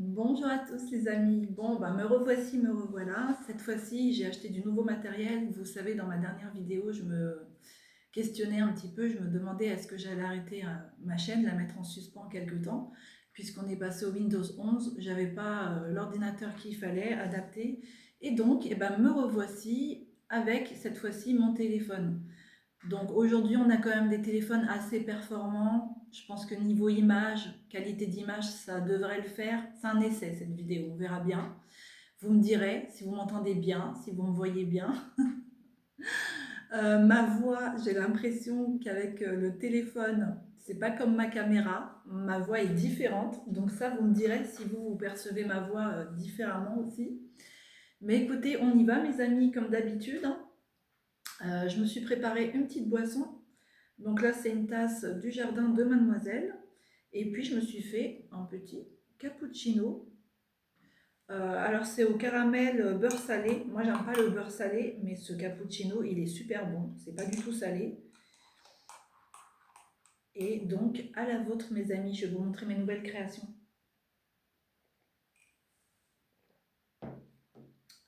Bonjour à tous les amis. Bon, me revoici, me revoilà. Cette fois-ci, j'ai acheté du nouveau matériel. Vous savez, dans ma dernière vidéo, je me questionnais un petit peu. Je me demandais est-ce que j'allais arrêter ma chaîne, la mettre en suspens quelque temps, puisqu'on est passé au Windows 11. J'avais pas l'ordinateur qu'il fallait adapter. Et donc, me revoici avec cette fois-ci mon téléphone. Donc aujourd'hui, on a quand même des téléphones assez performants. Je pense que niveau image, qualité d'image, ça devrait le faire. C'est un essai cette vidéo, on verra bien. Vous me direz si vous m'entendez bien, si vous me voyez bien. Ma voix, j'ai l'impression qu'avec le téléphone, c'est pas comme ma caméra. Ma voix est différente. Donc ça, vous me direz si vous percevez ma voix différemment aussi. Mais écoutez, on y va mes amis, comme d'habitude, hein. Je me suis préparé une petite boisson. Donc là, c'est une tasse du jardin de Mademoiselle. Et puis, je me suis fait un petit cappuccino. Alors, c'est au caramel beurre salé. Moi, j'aime pas le beurre salé, mais ce cappuccino, il est super bon. C'est pas du tout salé. Et donc, à la vôtre, mes amis, je vais vous montrer mes nouvelles créations.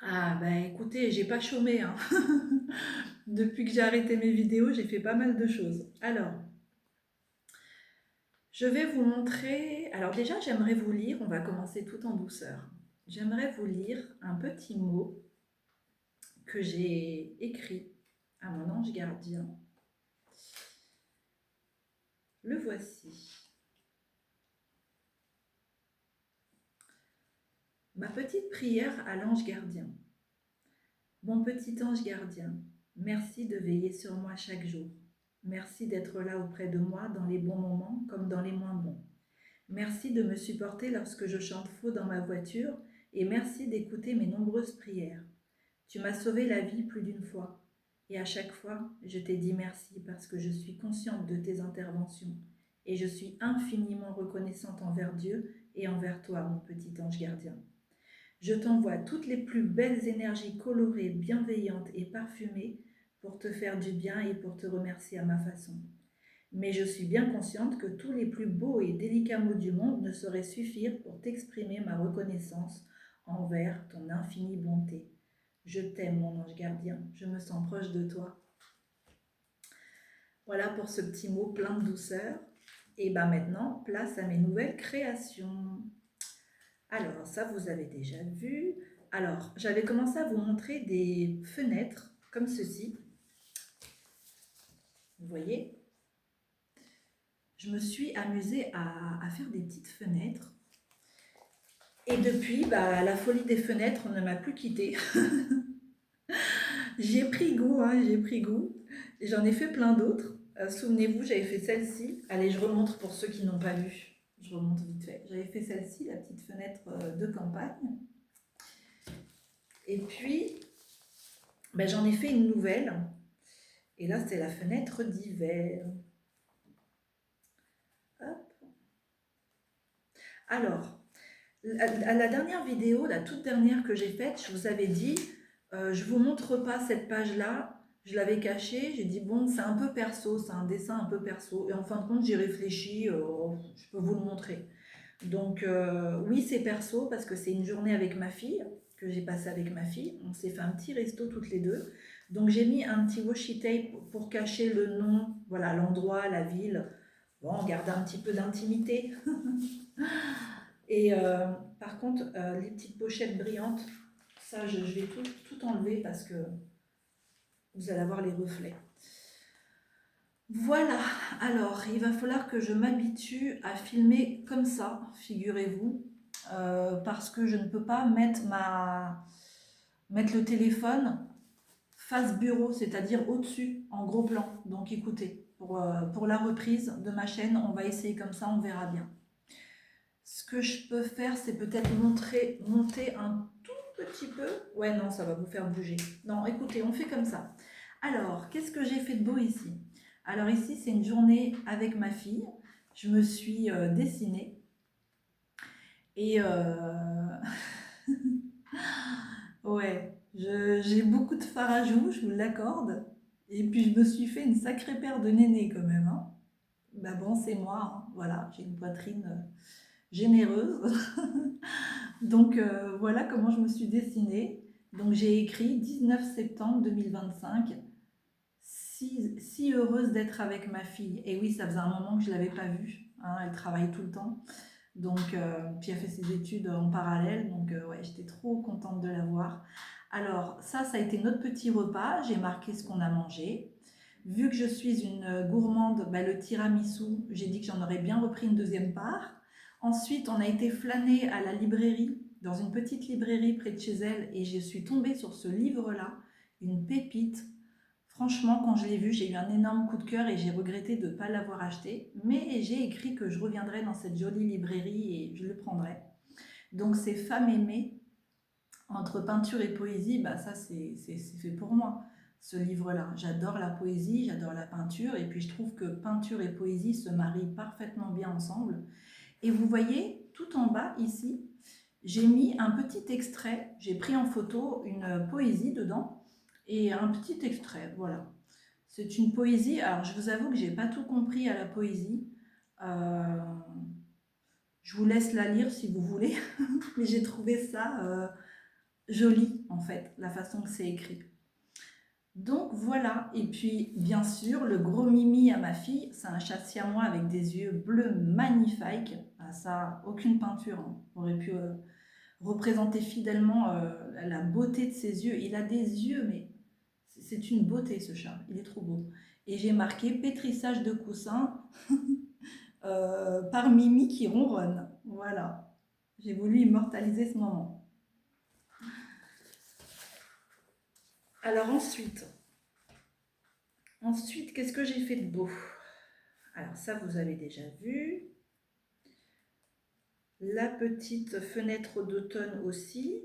Ah, bah écoutez, j'ai pas chômé, hein. Depuis que j'ai arrêté mes vidéos, j'ai fait pas mal de choses. Alors, je vais vous montrer. Alors déjà, j'aimerais vous lire, on va commencer tout en douceur. J'aimerais vous lire un petit mot que j'ai écrit à mon ange gardien. Le voici. Ma petite prière à l'ange gardien. Mon petit ange gardien, merci de veiller sur moi chaque jour. Merci d'être là auprès de moi dans les bons moments comme dans les moins bons. Merci de me supporter lorsque je chante faux dans ma voiture et merci d'écouter mes nombreuses prières. Tu m'as sauvé la vie plus d'une fois et à chaque fois, je t'ai dit merci parce que je suis consciente de tes interventions et je suis infiniment reconnaissante envers Dieu et envers toi, mon petit ange gardien. Je t'envoie toutes les plus belles énergies colorées, bienveillantes et parfumées pour te faire du bien et pour te remercier à ma façon. Mais je suis bien consciente que tous les plus beaux et délicats mots du monde ne sauraient suffire pour t'exprimer ma reconnaissance envers ton infinie bonté. Je t'aime, mon ange gardien, je me sens proche de toi. Voilà pour ce petit mot plein de douceur. Et maintenant, place à mes nouvelles créations. Alors, ça, vous avez déjà vu. Alors, j'avais commencé à vous montrer des fenêtres comme ceci. Vous voyez, je me suis amusée à faire des petites fenêtres. Et depuis, la folie des fenêtres ne m'a plus quittée. J'ai pris goût, hein, j'ai pris goût. J'en ai fait plein d'autres. Souvenez-vous, j'avais fait celle-ci. Allez, je remonte pour ceux qui n'ont pas vu. Je remonte vite fait. J'avais fait celle-ci, la petite fenêtre de campagne. Et puis, j'en ai fait une nouvelle. Et là, c'est la fenêtre d'hiver. Hop. Alors, à la dernière vidéo, la toute dernière que j'ai faite, je vous avais dit, je ne vous montre pas cette page-là. Je l'avais cachée, j'ai dit bon, c'est un peu perso, c'est un dessin un peu perso. Et en fin de compte, j'ai réfléchi, je peux vous le montrer. Donc oui, c'est perso parce que c'est une journée avec ma fille, que j'ai passée avec ma fille. On s'est fait un petit resto toutes les deux. Donc j'ai mis un petit washi tape pour cacher le nom, voilà, l'endroit, la ville. Bon, on garde un petit peu d'intimité. Et par contre, les petites pochettes brillantes, ça, je vais tout enlever parce que vous allez avoir les reflets. Voilà, alors il va falloir que je m'habitue à filmer comme ça, figurez-vous, parce que je ne peux pas mettre le téléphone face bureau, c'est-à-dire au-dessus, en gros plan. Donc écoutez, pour la reprise de ma chaîne, on va essayer comme ça, on verra bien. Ce que je peux faire, c'est peut-être monter un tout petit peu. Ouais, non, ça va vous faire bouger. Non, écoutez, on fait comme ça. Alors, qu'est-ce que j'ai fait de beau ici? Alors ici, c'est une journée avec ma fille. Je me suis dessinée. Et ouais, j'ai beaucoup de fard à joues, je vous l'accorde. Et puis, je me suis fait une sacrée paire de nénés quand même, hein. Bah bon, c'est moi, hein. Voilà, j'ai une poitrine généreuse. Donc voilà comment je me suis dessinée. Donc j'ai écrit 19 septembre 2025, si heureuse d'être avec ma fille. Et oui, ça faisait un moment que je ne l'avais pas vue, hein, elle travaille tout le temps. Donc, puis elle fait ses études en parallèle, donc ouais, j'étais trop contente de la voir. Alors ça a été notre petit repas, j'ai marqué ce qu'on a mangé. Vu que je suis une gourmande, bah, le tiramisu, j'ai dit que j'en aurais bien repris une deuxième part. Ensuite, on a été flâner à la librairie, dans une petite librairie près de chez elle, et je suis tombée sur ce livre-là, une pépite. Franchement, quand je l'ai vu, j'ai eu un énorme coup de cœur et j'ai regretté de ne pas l'avoir acheté. Mais j'ai écrit que je reviendrai dans cette jolie librairie et je le prendrai. Donc, c'est Femmes aimées, entre peinture et poésie, bah ça c'est fait pour moi, ce livre-là. J'adore la poésie, j'adore la peinture, et puis je trouve que peinture et poésie se marient parfaitement bien ensemble. Et vous voyez, tout en bas ici, j'ai mis un petit extrait, j'ai pris en photo une poésie dedans, et un petit extrait, voilà. C'est une poésie, alors je vous avoue que j'ai pas tout compris à la poésie. Euh, je vous laisse la lire si vous voulez, mais j'ai trouvé ça joli en fait, la façon que c'est écrit. Donc voilà, et puis bien sûr, le gros mimi à ma fille, c'est un chat siamois avec des yeux bleus magnifiques. Ah, ça, aucune peinture hein, aurait pu représenter fidèlement la beauté de ses yeux. Il a des yeux, mais c'est une beauté ce chat, il est trop beau. Et j'ai marqué pétrissage de coussin par Mimi qui ronronne. Voilà, j'ai voulu immortaliser ce moment. Alors ensuite, qu'est-ce que j'ai fait de beau? Alors ça, vous avez déjà vu. La petite fenêtre d'automne aussi.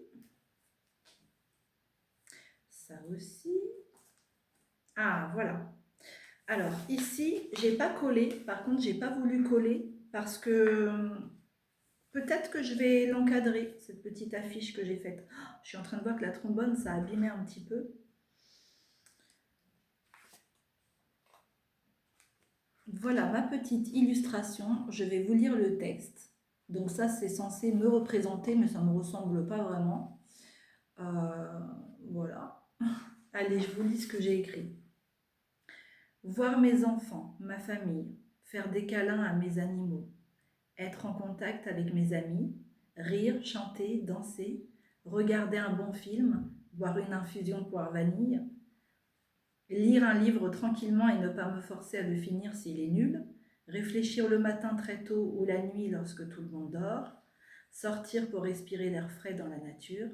Ça aussi. Ah, voilà. Alors ici, j'ai pas collé. Par contre, j'ai pas voulu coller parce que peut-être que je vais l'encadrer, cette petite affiche que j'ai faite. Oh, je suis en train de voir que la trombone, ça a abîmé un petit peu. Voilà ma petite illustration. Je vais vous lire le texte. Donc ça, c'est censé me représenter, mais ça ne me ressemble pas vraiment. Voilà. Allez, je vous lis ce que j'ai écrit. Voir mes enfants, ma famille, faire des câlins à mes animaux, être en contact avec mes amis, rire, chanter, danser, regarder un bon film, boire une infusion poire vanille, lire un livre tranquillement et ne pas me forcer à le finir s'il est nul, réfléchir le matin très tôt ou la nuit lorsque tout le monde dort, sortir pour respirer l'air frais dans la nature,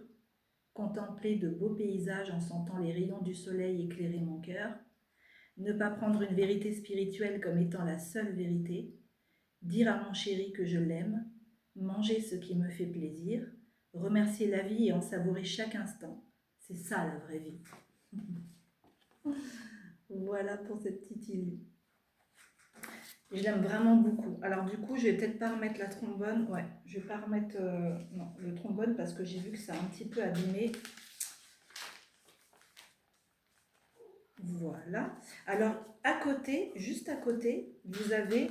contempler de beaux paysages en sentant les rayons du soleil éclairer mon cœur, ne pas prendre une vérité spirituelle comme étant la seule vérité, dire à mon chéri que je l'aime, manger ce qui me fait plaisir, remercier la vie et en savourer chaque instant. C'est ça la vraie vie. Voilà pour cette petite île. Je l'aime vraiment beaucoup. Alors du coup, je vais peut-être pas remettre la trombone. Ouais, je vais pas remettre non, le trombone parce que j'ai vu que ça a un petit peu abîmé. Voilà. Alors à côté, juste à côté, vous avez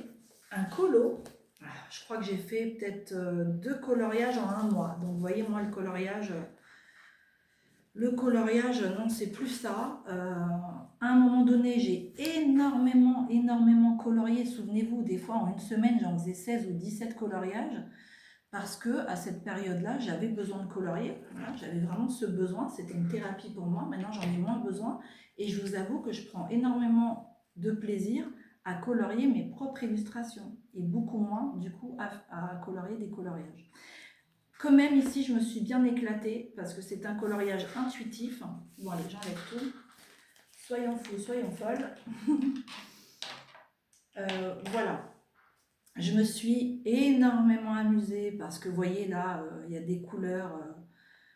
un colo. Ah, je crois que j'ai fait peut-être 2 coloriages en un mois. Donc vous voyez, moi le coloriage, non, c'est plus ça. À un moment donné, j'ai énormément colorié. Souvenez-vous, des fois, en une semaine, j'en faisais 16 ou 17 coloriages parce que à cette période-là, j'avais besoin de colorier. Voilà, j'avais vraiment ce besoin. C'était une thérapie pour moi. Maintenant, j'en ai moins besoin. Et je vous avoue que je prends énormément de plaisir à colorier mes propres illustrations et beaucoup moins, du coup, à colorier des coloriages. Quand même, ici, je me suis bien éclatée parce que c'est un coloriage intuitif. Bon, allez, j'enlève tout. Soyons fous, soyons folles. Voilà. Je me suis énormément amusée parce que, vous voyez, là, il y a des couleurs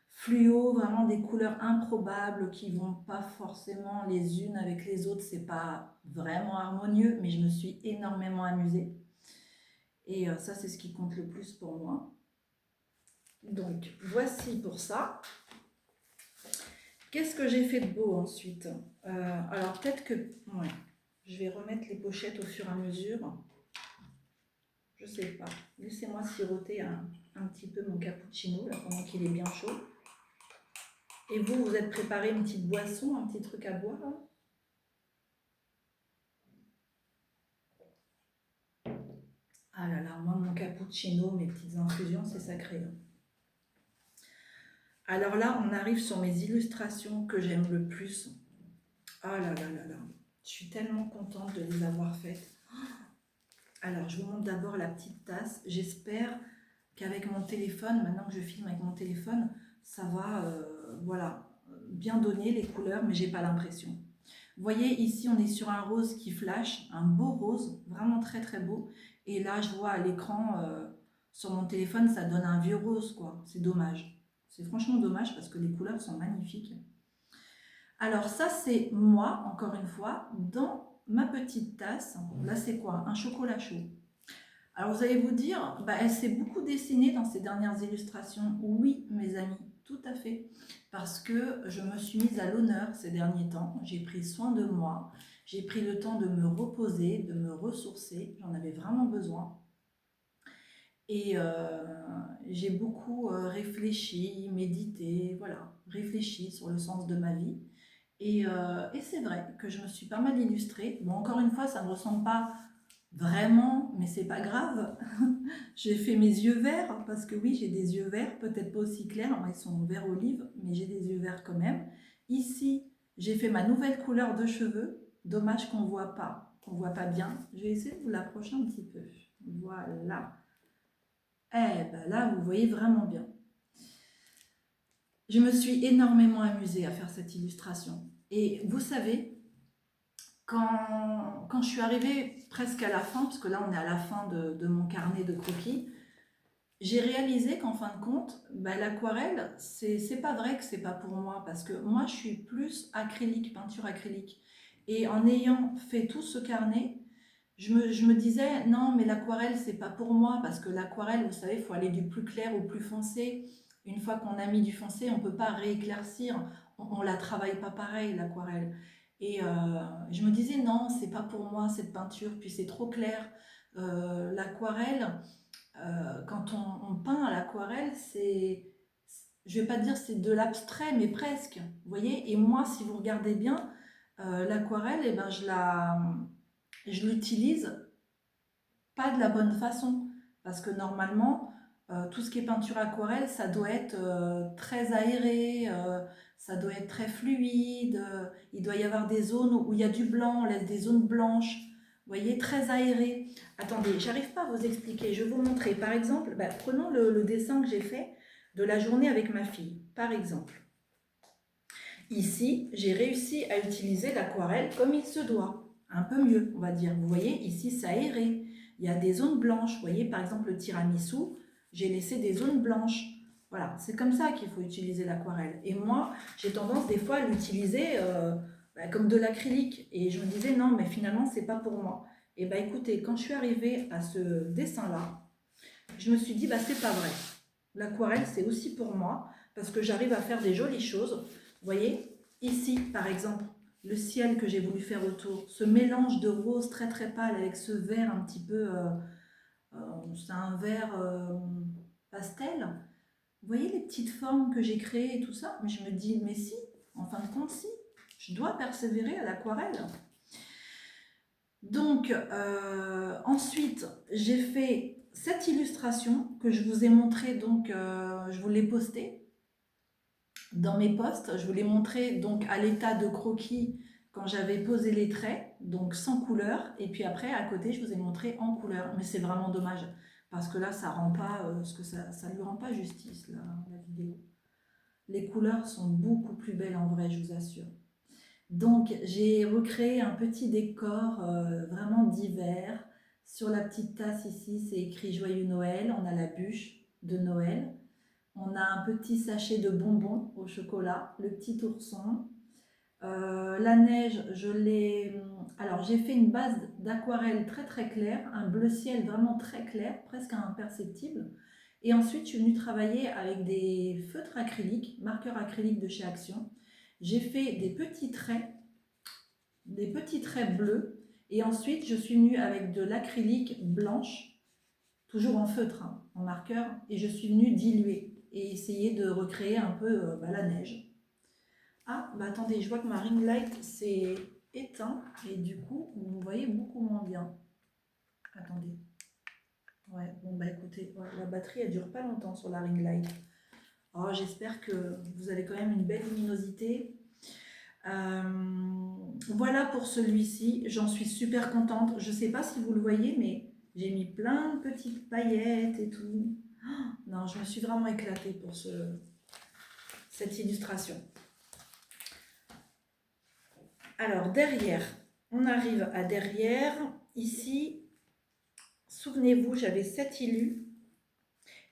fluo, vraiment des couleurs improbables qui ne vont pas forcément les unes avec les autres. C'est pas vraiment harmonieux, mais je me suis énormément amusée. Et ça, c'est ce qui compte le plus pour moi. Donc, voici pour ça. Qu'est-ce que j'ai fait de beau ensuite? Alors peut-être que... Ouais, je vais remettre les pochettes au fur et à mesure. Je sais pas. Laissez-moi siroter un petit peu mon cappuccino là, pendant qu'il est bien chaud. Et vous, vous êtes préparé une petite boisson, un petit truc à boire là? Ah là là, moi mon cappuccino, mes petites infusions, c'est sacré, hein. Alors là, on arrive sur mes illustrations que j'aime le plus. Ah là là là là, je suis tellement contente de les avoir faites. Alors, je vous montre d'abord la petite tasse. J'espère qu'avec mon téléphone, maintenant que je filme avec mon téléphone, ça va, voilà, bien donner les couleurs, mais j'ai pas l'impression. Vous voyez, ici, on est sur un rose qui flash, un beau rose, vraiment très très beau. Et là, je vois à l'écran, sur mon téléphone, ça donne un vieux rose, quoi. C'est dommage. C'est franchement dommage parce que les couleurs sont magnifiques. Alors ça, c'est moi, encore une fois, dans ma petite tasse. Là, c'est quoi? Un chocolat chaud. Alors vous allez vous dire, bah, elle s'est beaucoup dessinée dans ces dernières illustrations. Oui, mes amis, tout à fait. Parce que je me suis mise à l'honneur ces derniers temps. J'ai pris soin de moi. J'ai pris le temps de me reposer, de me ressourcer. J'en avais vraiment besoin. Et j'ai beaucoup réfléchi, médité, voilà, réfléchi sur le sens de ma vie. Et c'est vrai que je me suis pas mal illustrée. Bon, encore une fois, ça ne ressemble pas vraiment, mais c'est pas grave. J'ai fait mes yeux verts, parce que oui, j'ai des yeux verts, peut-être pas aussi clairs, moi, ils sont vert olive, mais j'ai des yeux verts quand même. Ici, j'ai fait ma nouvelle couleur de cheveux. Dommage qu'on voit pas bien. Je vais essayer de vous l'approcher un petit peu. Voilà. Eh ben là, vous voyez vraiment bien. Je me suis énormément amusée à faire cette illustration. Et vous savez, quand je suis arrivée presque à la fin, parce que là on est à la fin de mon carnet de croquis, j'ai réalisé qu'en fin de compte, bah, l'aquarelle, c'est pas vrai que c'est pas pour moi, parce que moi je suis plus acrylique, peinture acrylique. Et en ayant fait tout ce carnet, je me disais, non, mais l'aquarelle, c'est pas pour moi, parce que l'aquarelle, vous savez, il faut aller du plus clair au plus foncé. Une fois qu'on a mis du foncé, on peut pas rééclaircir, on la travaille pas pareil, l'aquarelle. Et je me disais, non, c'est pas pour moi cette peinture, puis c'est trop clair. L'aquarelle, quand on peint à l'aquarelle, je vais pas dire c'est de l'abstrait, mais presque, vous voyez. Et moi, si vous regardez bien, l'aquarelle, eh ben, je l'utilise pas de la bonne façon. Parce que normalement, tout ce qui est peinture aquarelle, ça doit être très aéré, ça doit être très fluide, il doit y avoir des zones où il y a du blanc, on laisse des zones blanches, vous voyez, très aéré. Attendez, j'arrive pas à vous expliquer, je vais vous montrer. Par exemple, bah, prenons le dessin que j'ai fait de la journée avec ma fille, par exemple. Ici, j'ai réussi à utiliser l'aquarelle comme il se doit, un peu mieux, on va dire. Vous voyez, ici, c'est aéré. Il y a des zones blanches. Vous voyez, par exemple, le tiramisu, j'ai laissé des zones blanches. Voilà, c'est comme ça qu'il faut utiliser l'aquarelle. Et moi, j'ai tendance des fois à l'utiliser comme de l'acrylique. Et je me disais, non, mais finalement, c'est pas pour moi. Et bah écoutez, quand je suis arrivée à ce dessin-là, je me suis dit, bah c'est pas vrai. L'aquarelle, c'est aussi pour moi, parce que j'arrive à faire des jolies choses. Vous voyez, ici, par exemple, le ciel que j'ai voulu faire autour, ce mélange de rose très très pâle avec ce vert un petit peu, c'est un vert pastel. Vous voyez les petites formes que j'ai créées et tout ça? Mais je me dis, mais si, en fin de compte, si, je dois persévérer à l'aquarelle. Donc, ensuite, j'ai fait cette illustration que je vous ai montrée, donc je vous l'ai postée dans mes posts. Je vous l'ai montrée donc à l'état de croquis quand j'avais posé les traits, donc sans couleur. Et puis après, à côté, je vous ai montré en couleur. Mais c'est vraiment dommage, parce que là, ça rend pas, ça lui rend pas justice, la vidéo. Les couleurs sont beaucoup plus belles en vrai, je vous assure. Donc, j'ai recréé un petit décor vraiment d'hiver. Sur la petite tasse ici, c'est écrit Joyeux Noël. On a la bûche de Noël. On a un petit sachet de bonbons au chocolat, le petit ourson. La neige, je l'ai... Alors, j'ai fait une base d'aquarelle très très claire, un bleu ciel vraiment très clair, presque imperceptible. Et ensuite, je suis venue travailler avec des feutres acryliques, marqueurs acryliques de chez Action. J'ai fait des petits traits bleus. Et ensuite, je suis venue avec de l'acrylique blanche. toujours en feutre, hein, en marqueur, et je suis venue diluer et essayer de recréer un peu la neige. Ah, bah attendez, je vois que ma ring light s'est éteint et du coup, vous voyez beaucoup moins bien. Attendez. Ouais, bon bah écoutez, ouais, la batterie elle dure pas longtemps sur la ring light. Oh, j'espère que vous avez quand même une belle luminosité. Voilà pour celui-ci, j'en suis super contente. Je sais pas si vous le voyez, mais j'ai mis plein de petites paillettes et tout. Oh, non, je me suis vraiment éclatée pour cette illustration. Alors derrière, on arrive à derrière. Ici, souvenez-vous, j'avais 7 illus.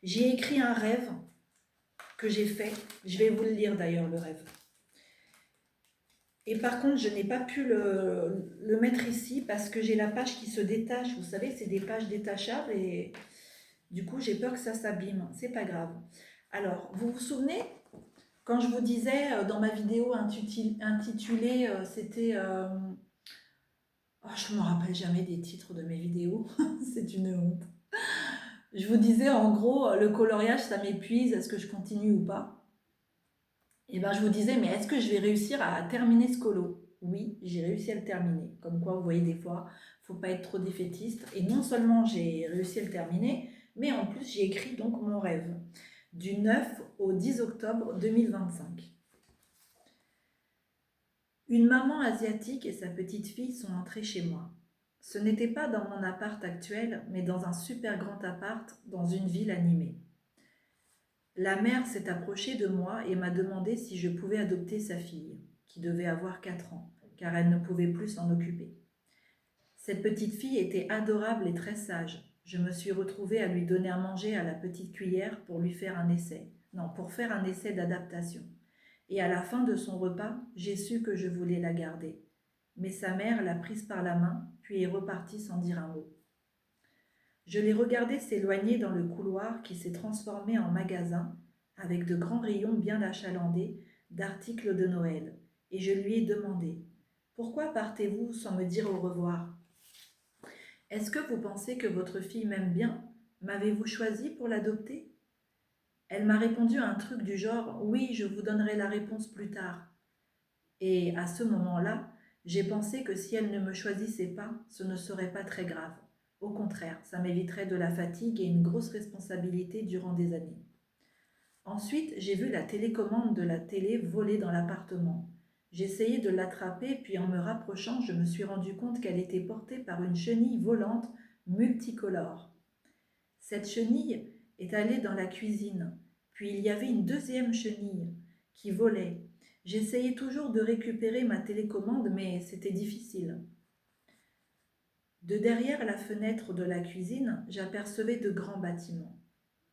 J'ai écrit un rêve que j'ai fait. Je vais vous le lire d'ailleurs, le rêve. Et par contre, je n'ai pas pu le mettre ici parce que j'ai la page qui se détache. Vous savez, c'est des pages détachables et du coup, j'ai peur que ça s'abîme. C'est pas grave. Alors, vous vous souvenez, quand je vous disais dans ma vidéo intitulée, c'était... oh, je ne me rappelle jamais des titres de mes vidéos. C'est une honte. Je vous disais, en gros, le coloriage, ça m'épuise. Est-ce que je continue ou pas? Et bien, je vous disais, mais est-ce que je vais réussir à terminer ce colo? Oui, j'ai réussi à le terminer. Comme quoi, vous voyez, des fois, il ne faut pas être trop défaitiste. Et non seulement j'ai réussi à le terminer, mais en plus, j'ai écrit donc mon rêve du 9 au 10 octobre 2025. Une maman asiatique et sa petite fille sont entrées chez moi. Ce n'était pas dans mon appart actuel, mais dans un super grand appart dans une ville animée. La mère s'est approchée de moi et m'a demandé si je pouvais adopter sa fille, qui devait avoir 4 ans, car elle ne pouvait plus s'en occuper. Cette petite fille était adorable et très sage. Je me suis retrouvée à lui donner à manger à la petite cuillère pour lui faire un essai. Non, pour faire un essai d'adaptation. Et à la fin de son repas, j'ai su que je voulais la garder. Mais sa mère l'a prise par la main, puis est repartie sans dire un mot. Je l'ai regardée s'éloigner dans le couloir qui s'est transformé en magasin, avec de grands rayons bien achalandés d'articles de Noël, et je lui ai demandé « Pourquoi partez-vous sans me dire au revoir ? Est-ce que vous pensez que votre fille m'aime bien ? M'avez-vous choisi pour l'adopter ?» Elle m'a répondu un truc du genre « Oui, je vous donnerai la réponse plus tard. » Et à ce moment-là, j'ai pensé que si elle ne me choisissait pas, ce ne serait pas très grave. Au contraire, ça m'éviterait de la fatigue et une grosse responsabilité durant des années. Ensuite, j'ai vu la télécommande de la télé voler dans l'appartement. J'ai essayé de l'attraper, puis en me rapprochant, je me suis rendu compte qu'elle était portée par une chenille volante multicolore. Cette chenille est allée dans la cuisine, puis il y avait une deuxième chenille qui volait. J'essayais toujours de récupérer ma télécommande, mais c'était difficile. De derrière la fenêtre de la cuisine, j'apercevais de grands bâtiments.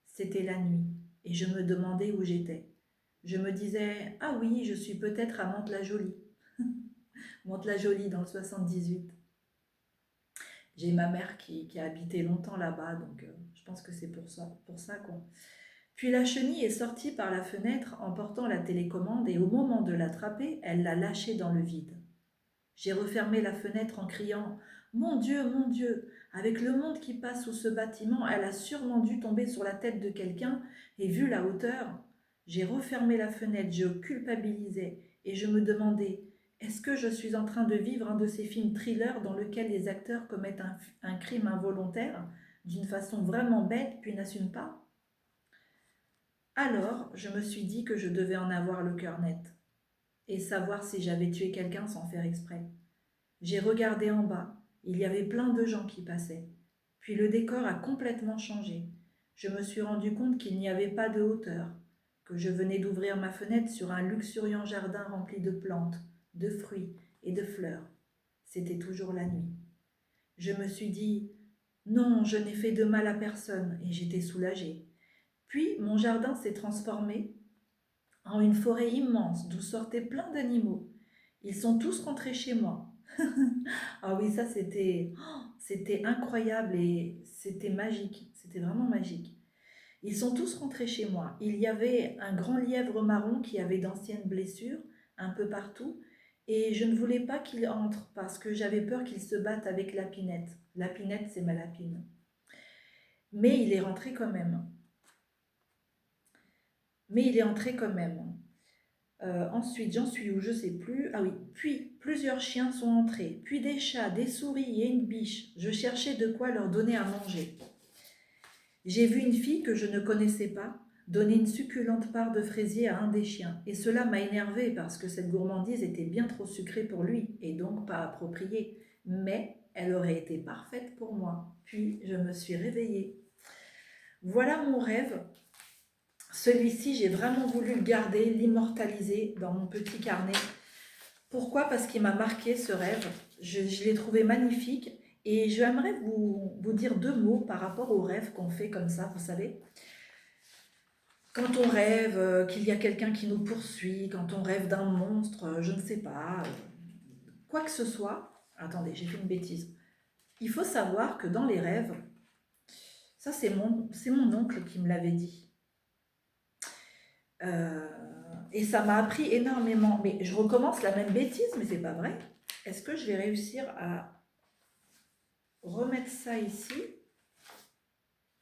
C'était la nuit, et je me demandais où j'étais. Je me disais « Ah oui, je suis peut-être à Mantes-la-Jolie. » Mantes-la-Jolie dans le 78. J'ai ma mère qui a habité longtemps là-bas, donc je pense que c'est pour ça quoi. Puis la chenille est sortie par la fenêtre en portant la télécommande et au moment de l'attraper, elle l'a lâchée dans le vide. J'ai refermé la fenêtre en criant « Mon Dieu, avec le monde qui passe sous ce bâtiment, elle a sûrement dû tomber sur la tête de quelqu'un et vu la hauteur. » J'ai refermé la fenêtre, je culpabilisais et je me demandais « Est-ce que je suis en train de vivre un de ces films thrillers dans lesquels les acteurs commettent un crime involontaire d'une façon vraiment bête puis n'assument pas ?» Alors, je me suis dit que je devais en avoir le cœur net et savoir si j'avais tué quelqu'un sans faire exprès. J'ai regardé en bas, il y avait plein de gens qui passaient. Puis le décor a complètement changé. Je me suis rendu compte qu'il n'y avait pas de hauteur, que je venais d'ouvrir ma fenêtre sur un luxuriant jardin rempli de plantes, de fruits et de fleurs. C'était toujours la nuit. Je me suis dit « Non, je n'ai fait de mal à personne » et j'étais soulagée. Puis mon jardin s'est transformé en une forêt immense d'où sortaient plein d'animaux. Ils sont tous rentrés chez moi. Ah oui, ça c'était incroyable et c'était magique, c'était vraiment magique. Ils sont tous rentrés chez moi. Il y avait un grand lièvre marron qui avait d'anciennes blessures un peu partout et je ne voulais pas qu'il entre parce que j'avais peur qu'il se batte avec Lapinette. Lapinette, c'est ma lapine. Mais il est rentré quand même. Mais il est entré quand même. Ensuite, j'en suis où? Je sais plus. Ah oui. Puis, plusieurs chiens sont entrés. Puis des chats, des souris et une biche. Je cherchais de quoi leur donner à manger. J'ai vu une fille que je ne connaissais pas donner une succulente part de fraisier à un des chiens. Et cela m'a énervée parce que cette gourmandise était bien trop sucrée pour lui et donc pas appropriée. Mais elle aurait été parfaite pour moi. Puis je me suis réveillée. Voilà mon rêve. Celui-ci, j'ai vraiment voulu le garder, l'immortaliser dans mon petit carnet. Pourquoi? Parce qu'il m'a marqué ce rêve. Je l'ai trouvé magnifique. Et j'aimerais vous dire deux mots par rapport aux rêves qu'on fait comme ça, vous savez. Quand on rêve qu'il y a quelqu'un qui nous poursuit, quand on rêve d'un monstre, je ne sais pas, quoi que ce soit. Attendez, j'ai fait une bêtise. Il faut savoir que dans les rêves, ça c'est mon oncle qui me l'avait dit. Euh, et ça m'a appris énormément. Mais je recommence la même bêtise, mais c'est pas vrai. Est-ce que je vais réussir à remettre ça ici?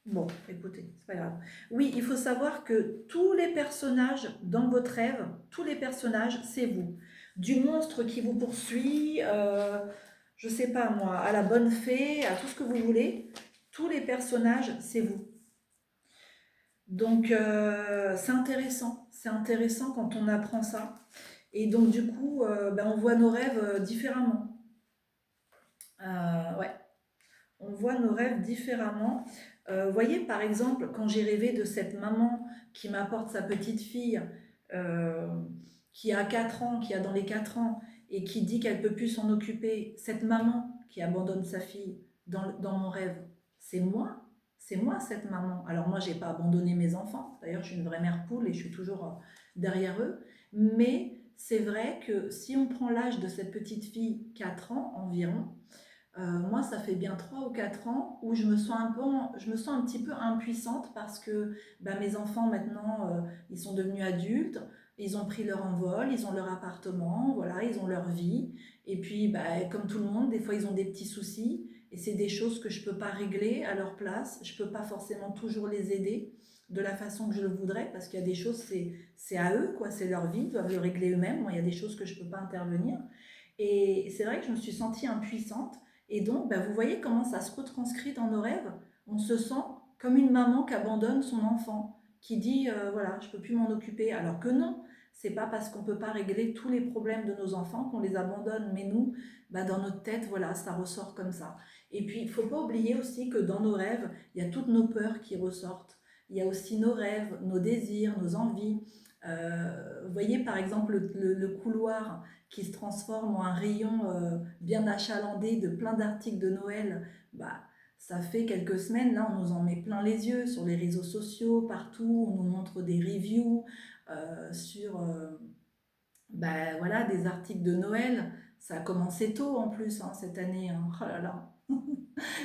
Bon, écoutez, c'est pas grave. Oui, il faut savoir que tous les personnages dans votre rêve, tous les personnages, c'est vous. Du monstre qui vous poursuit, je sais pas moi, à la bonne fée, à tout ce que vous voulez, tous les personnages, c'est vous. Donc, c'est intéressant quand on apprend ça. Et donc, du coup, ben, on voit nos rêves différemment. Ouais, on voit nos rêves différemment. Vous voyez, par exemple, quand j'ai rêvé de cette maman qui m'apporte sa petite fille, euh, qui a 4 ans, qui a dans les 4 ans, et qui dit qu'elle ne peut plus s'en occuper, cette maman qui abandonne sa fille dans mon rêve, c'est moi. C'est moi cette maman. Alors moi, j'ai pas abandonné mes enfants. D'ailleurs, je suis une vraie mère poule et je suis toujours derrière eux. Mais c'est vrai que si on prend l'âge de cette petite fille, 4 ans environ, moi, ça fait bien 3 ou 4 ans où je me sens un petit peu impuissante parce que bah, mes enfants maintenant, ils sont devenus adultes, ils ont pris leur envol, ils ont leur appartement, voilà, ils ont leur vie. Et puis, bah, comme tout le monde, des fois, ils ont des petits soucis et c'est des choses que je ne peux pas régler à leur place. Je ne peux pas forcément toujours les aider de la façon que je le voudrais parce qu'il y a des choses, c'est à eux, quoi, c'est leur vie, ils doivent le régler eux-mêmes. Moi, il y a des choses que je ne peux pas intervenir. Et c'est vrai que je me suis sentie impuissante. Et donc, bah, vous voyez comment ça se retranscrit dans nos rêves. On se sent comme une maman qui abandonne son enfant, qui dit voilà, je ne peux plus m'en occuper. Alors que non, c'est pas parce qu'on ne peut pas régler tous les problèmes de nos enfants qu'on les abandonne. Mais nous, bah, dans notre tête, voilà, ça ressort comme ça. Et puis, il ne faut pas oublier aussi que dans nos rêves, il y a toutes nos peurs qui ressortent. Il y a aussi nos rêves, nos désirs, nos envies. Vous voyez par exemple le couloir qui se transforme en un rayon bien achalandé de plein d'articles de Noël, bah, ça fait quelques semaines, là, on nous en met plein les yeux sur les réseaux sociaux, partout, on nous montre des reviews sur bah, voilà, des articles de Noël. Ça a commencé tôt en plus hein, cette année. Hein. Oh là là.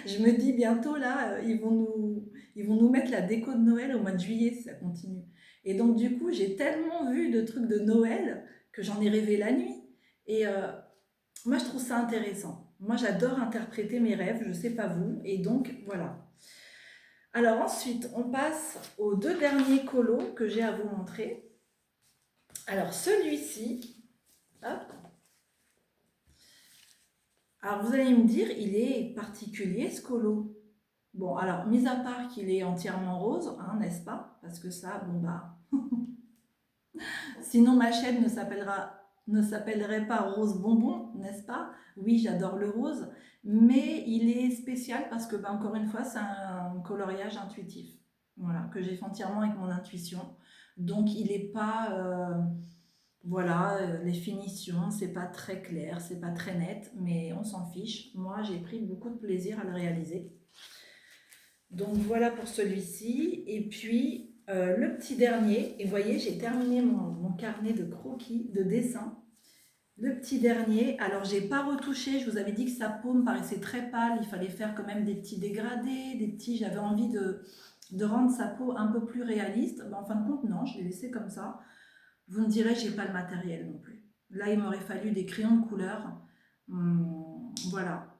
Je me dis bientôt, là, ils vont nous mettre la déco de Noël au mois de juillet si ça continue. Et donc, du coup, j'ai tellement vu de trucs de Noël que j'en ai rêvé la nuit. Et moi, je trouve ça intéressant. Moi, j'adore interpréter mes rêves, je ne sais pas vous. Et donc, voilà. Alors ensuite, on passe aux deux derniers colos que j'ai à vous montrer. Alors, celui-ci, hop. Alors, vous allez me dire, il est particulier, ce colo. Bon, alors, mis à part qu'il est entièrement rose, hein, n'est-ce pas? Parce que ça, bon bah... Sinon, ma chaîne ne s'appellerait pas Rose Bonbon, n'est-ce pas? Oui, j'adore le rose, mais il est spécial parce que, bah, encore une fois, c'est un coloriage intuitif. Voilà, que j'ai fait entièrement avec mon intuition. Donc, il n'est pas... voilà, les finitions, c'est pas très clair, c'est pas très net, mais on s'en fiche. Moi, j'ai pris beaucoup de plaisir à le réaliser. Donc voilà pour celui-ci. Et puis le petit dernier, et vous voyez, j'ai terminé mon carnet de croquis, de dessin. Le petit dernier, alors j'ai pas retouché, je vous avais dit que sa peau me paraissait très pâle, il fallait faire quand même des petits dégradés, j'avais envie de rendre sa peau un peu plus réaliste. Ben, en fin de compte, non, je l'ai laissé comme ça. Vous me direz, j'ai pas le matériel non plus. Là, il m'aurait fallu des crayons de couleur. Voilà.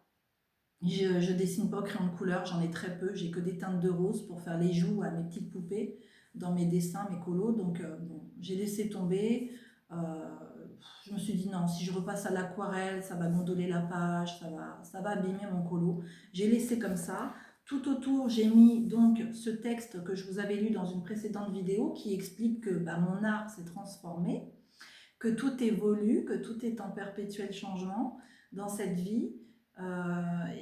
Je dessine pas au crayon de couleur, j'en ai très peu. J'ai que des teintes de rose pour faire les joues à mes petites poupées dans mes dessins, mes colos. Donc bon, j'ai laissé tomber. Euh, je me suis dit non, si je repasse à l'aquarelle, ça va gondoler la page, ça va abîmer mon colo. J'ai laissé comme ça. Tout autour, j'ai mis donc ce texte que je vous avais lu dans une précédente vidéo qui explique que bah, mon art s'est transformé, que tout évolue, que tout est en perpétuel changement dans cette vie,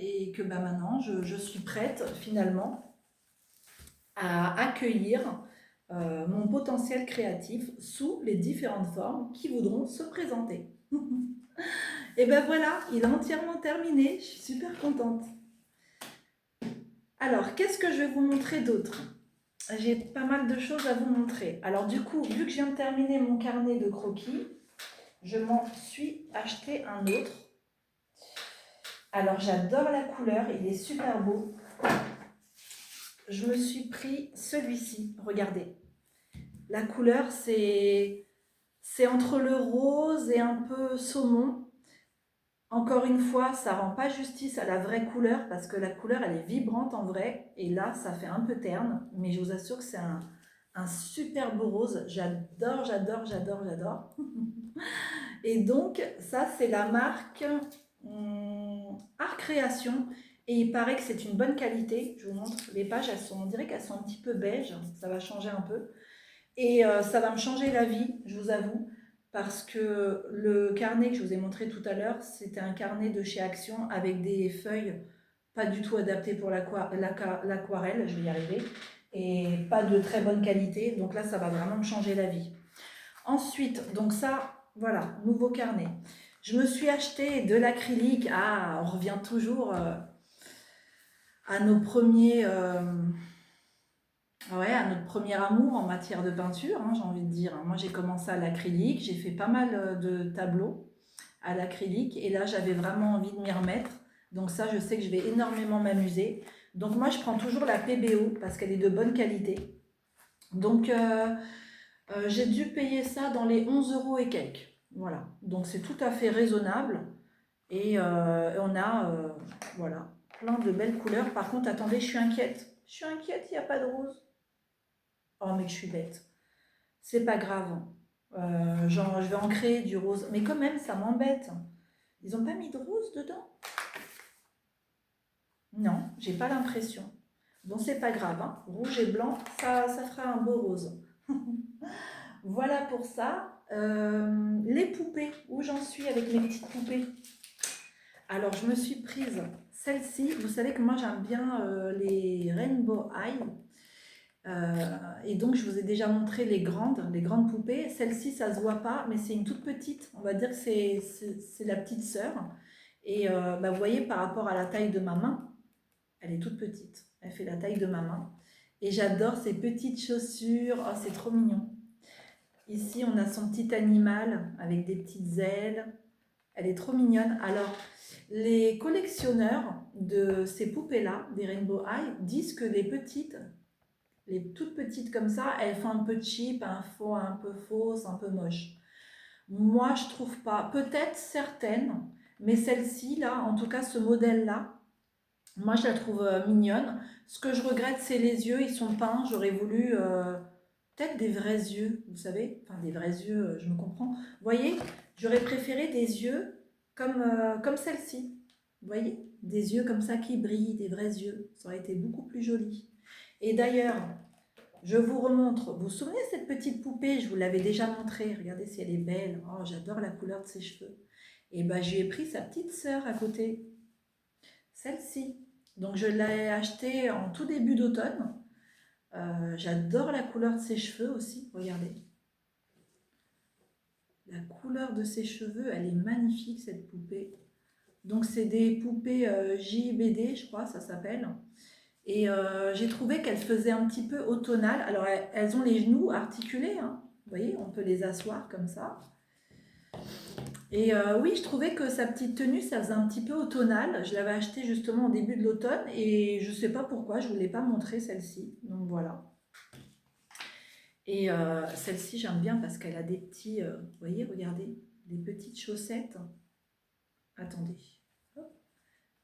et que bah, maintenant je suis prête finalement à accueillir mon potentiel créatif sous les différentes formes qui voudront se présenter. Et ben voilà, il est entièrement terminé, je suis super contente. Alors, qu'est-ce que je vais vous montrer d'autre? J'ai pas mal de choses à vous montrer. Alors du coup, vu que je viens de terminer mon carnet de croquis, je m'en suis acheté un autre. Alors j'adore la couleur, il est super beau. Je me suis pris celui-ci, regardez. La couleur, c'est entre le rose et un peu saumon. Encore une fois, ça rend pas justice à la vraie couleur parce que la couleur, elle est vibrante en vrai. Et là, ça fait un peu terne. Mais je vous assure que c'est un super beau rose. J'adore, j'adore, j'adore, j'adore. Et donc, ça, c'est la marque Art Création. Et il paraît que c'est une bonne qualité. Je vous montre les pages, on dirait qu'elles sont un petit peu beige. Ça va changer un peu. Et ça va me changer la vie, je vous avoue, parce que le carnet que je vous ai montré tout à l'heure, c'était un carnet de chez Action avec des feuilles pas du tout adaptées pour l'aquarelle, je vais y arriver, et pas de très bonne qualité. Donc là, ça va vraiment me changer la vie. Ensuite, donc ça, voilà, nouveau carnet. Je me suis acheté de l'acrylique. Ah, on revient toujours à nos premiers... ouais, à notre premier amour en matière de peinture, hein, j'ai envie de dire. Moi, j'ai commencé à l'acrylique, j'ai fait pas mal de tableaux à l'acrylique, et là, j'avais vraiment envie de m'y remettre. Donc ça, je sais que je vais énormément m'amuser. Donc moi, je prends toujours la PBO parce qu'elle est de bonne qualité. Donc, j'ai dû payer ça dans les 11 euros et quelques. Voilà, donc c'est tout à fait raisonnable. Et on a, voilà, plein de belles couleurs. Par contre, attendez, je suis inquiète. Je suis inquiète, il n'y a pas de rose. Oh, mais que je suis bête. C'est pas grave. Genre, je vais en créer du rose. Mais quand même, ça m'embête. Ils ont pas mis de rose dedans? Non, j'ai pas l'impression. Bon, c'est pas grave, hein. Rouge et blanc, ça fera un beau rose. Voilà pour ça. Les poupées, où j'en suis avec mes petites poupées? Alors, je me suis prise celle-ci. Vous savez que moi, j'aime bien les Rainbow Eye. Et donc, je vous ai déjà montré les grandes poupées. Celle-ci, ça ne se voit pas, mais c'est une toute petite. On va dire que c'est la petite sœur. Et bah, vous voyez, par rapport à la taille de ma main, elle est toute petite. Elle fait la taille de ma main. Et j'adore ces petites chaussures. Oh, c'est trop mignon. Ici, on a son petit animal avec des petites ailes. Elle est trop mignonne. Alors, les collectionneurs de ces poupées-là, des Rainbow Eye, disent que les toutes petites comme ça, elles font un peu cheap, un peu fausse, un peu moche. Moi, je trouve pas. Peut-être certaines, mais celle-ci, là, en tout cas ce modèle-là, moi, je la trouve mignonne. Ce que je regrette, c'est les yeux, ils sont peints. J'aurais voulu peut-être des vrais yeux, vous savez. Enfin, des vrais yeux, je me comprends. Vous voyez, j'aurais préféré des yeux comme celle-ci. Vous voyez, des yeux comme ça qui brillent, des vrais yeux. Ça aurait été beaucoup plus joli. Et d'ailleurs, je vous remontre. Vous vous souvenez de cette petite poupée? Je vous l'avais déjà montrée. Regardez si elle est belle. Oh, j'adore la couleur de ses cheveux. Et ben, je lui ai pris sa petite sœur à côté. Celle-ci. Donc, je l'ai achetée en tout début d'automne. J'adore la couleur de ses cheveux aussi. Regardez. La couleur de ses cheveux, elle est magnifique, cette poupée. Donc, c'est des poupées JBD, je crois, ça s'appelle. Et j'ai trouvé qu'elles faisaient un petit peu automnale. Alors, elles ont les genoux articulés, hein. Vous voyez, on peut les asseoir comme ça. Et oui, je trouvais que sa petite tenue, ça faisait un petit peu automnale. Je l'avais achetée justement au début de l'automne et je ne sais pas pourquoi, je ne vous l'ai pas montrée celle-ci. Donc voilà. Et celle-ci, j'aime bien parce qu'elle a des petits, vous voyez, regardez, des petites chaussettes. Attendez. Hop.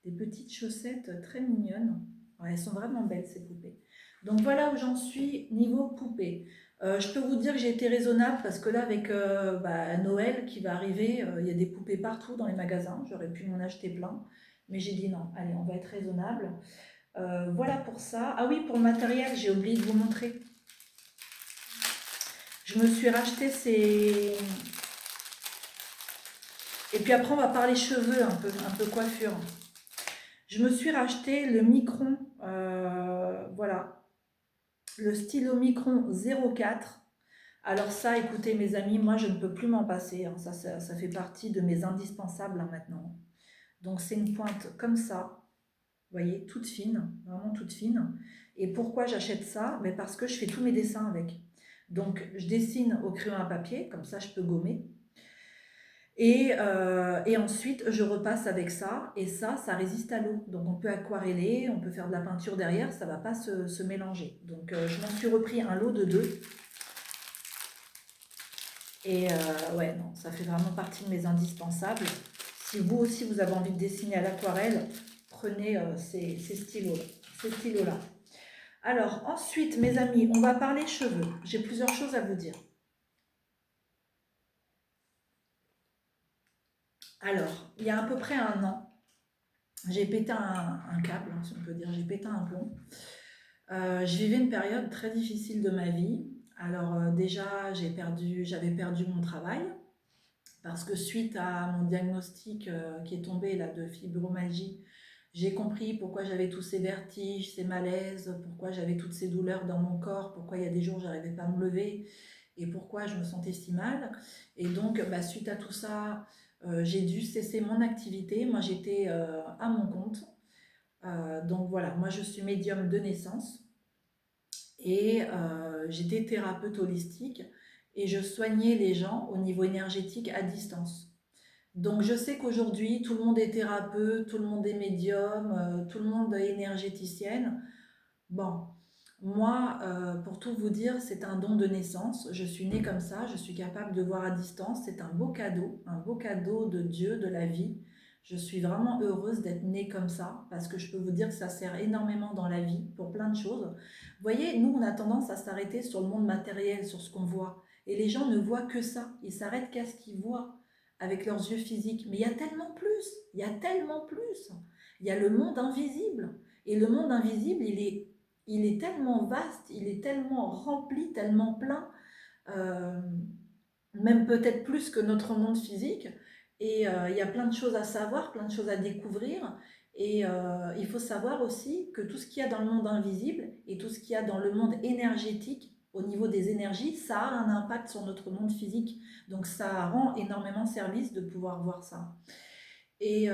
des petites chaussettes très mignonnes. Ouais, elles sont vraiment belles ces poupées. Donc voilà où j'en suis niveau poupée. Je peux vous dire que j'ai été raisonnable parce que là avec Noël qui va arriver, il y a des poupées partout dans les magasins. J'aurais pu m'en acheter plein. Mais j'ai dit non, allez, on va être raisonnable. Voilà pour ça. Ah oui, pour le matériel, j'ai oublié de vous montrer. Je me suis racheté ces... Et puis après, on va parler cheveux, un peu coiffure. Je me suis racheté le Micron, voilà, le stylo Micron 04. Alors ça, écoutez mes amis, moi je ne peux plus m'en passer, hein. Ça fait partie de mes indispensables hein, maintenant. Donc c'est une pointe comme ça, vous voyez, toute fine, vraiment toute fine. Et pourquoi j'achète ça? Mais parce que je fais tous mes dessins avec. Donc je dessine au crayon à papier, comme ça je peux gommer. Et ensuite, je repasse avec ça, et ça résiste à l'eau. Donc on peut aquareller, on peut faire de la peinture derrière, ça ne va pas se mélanger. Donc je m'en suis repris un lot de 2. Et ouais, non, ça fait vraiment partie de mes indispensables. Si vous aussi, vous avez envie de dessiner à l'aquarelle, prenez ces stylos-là. Alors ensuite, mes amis, on va parler cheveux. J'ai plusieurs choses à vous dire. Alors, il y a à peu près un an, j'ai pété un câble, hein, si on peut dire, j'ai pété un plomb. Je vivais une période très difficile de ma vie. Alors déjà, j'avais perdu mon travail parce que suite à mon diagnostic qui est tombé là, de fibromyalgie, j'ai compris pourquoi j'avais tous ces vertiges, ces malaises, pourquoi j'avais toutes ces douleurs dans mon corps, pourquoi il y a des jours je n'arrivais pas à me lever et pourquoi je me sentais si mal. Et donc, suite à tout ça, j'ai dû cesser mon activité. Moi, j'étais à mon compte. Donc voilà, moi je suis médium de naissance. Et j'étais thérapeute holistique et je soignais les gens au niveau énergétique à distance. Donc je sais qu'aujourd'hui, tout le monde est thérapeute, tout le monde est médium, tout le monde est énergéticienne. Bon, moi, pour tout vous dire, c'est un don de naissance. Je suis née comme ça, je suis capable de voir à distance. C'est un beau cadeau de Dieu, de la vie. Je suis vraiment heureuse d'être née comme ça parce que je peux vous dire que ça sert énormément dans la vie pour plein de choses. Vous voyez, nous, on a tendance à s'arrêter sur le monde matériel, sur ce qu'on voit. Et les gens ne voient que ça. Ils s'arrêtent qu'à ce qu'ils voient avec leurs yeux physiques. Mais il y a tellement plus. Il y a tellement plus. Il y a le monde invisible. Et le monde invisible, il est tellement vaste, il est tellement rempli, tellement plein, euh, même peut-être plus que notre monde physique. Et il y a plein de choses à savoir, plein de choses à découvrir. Et il faut savoir aussi que tout ce qu'il y a dans le monde invisible et tout ce qu'il y a dans le monde énergétique, au niveau des énergies, ça a un impact sur notre monde physique. Donc ça rend énormément service de pouvoir voir ça. Et